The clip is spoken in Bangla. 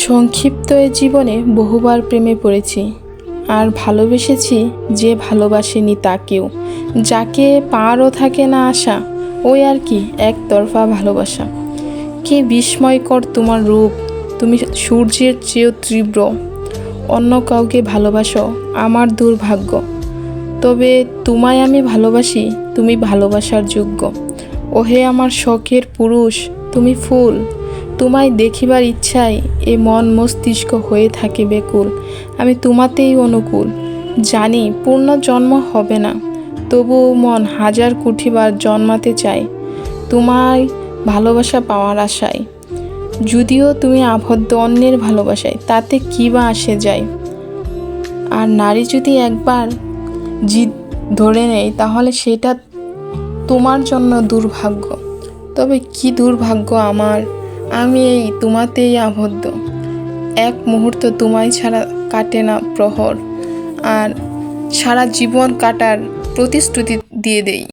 সংক্ষিপ্ত এ জীবনে বহুবার প্রেমে পড়েছি, আর ভালোবেসেছি যে ভালোবাসেনি তাকেও। যাকে পারও থাকে না আশা, ওই আর কি একতরফা ভালোবাসা। কি বিস্ময়কর তোমার রূপ, তুমি সূর্যের চেয়েও তীব্র। অন্য কাউকে ভালোবাসো আমার দুর্ভাগ্য, তবে তোমায় আমি ভালোবাসি, তুমি ভালোবাসার যোগ্য। ওহে আমার শখের পুরুষ, তুমি ফুল, তোমায় দেখিবার ইচ্ছায় এ মন মস্তিষ্ক হয়ে থাকে বেকুল। আমি তোমাতেই অনুকূল, জানি পূর্ণ জন্ম হবে না, তবুও মন হাজার কোটিবার জন্মাতে চায় তোমায় ভালোবাসা পাওয়ার আশায়। যদিও তুমি আবদ্ধ অন্যের ভালোবাসায়, তাতে কী বা আসে যায়। আর নারী যদি একবার জিদ ধরে নেয়, তাহলে সেটা তোমার জন্য দুর্ভাগ্য। তবে কি দুর্ভাগ্য আমার, আমি এই তোমাতেই আবদ্ধ। এক মুহূর্ত তোমায় ছাড়া কাটে না প্রহর, আর সারা জীবন কাটার প্রতিশ্রুতি দিয়ে দেই।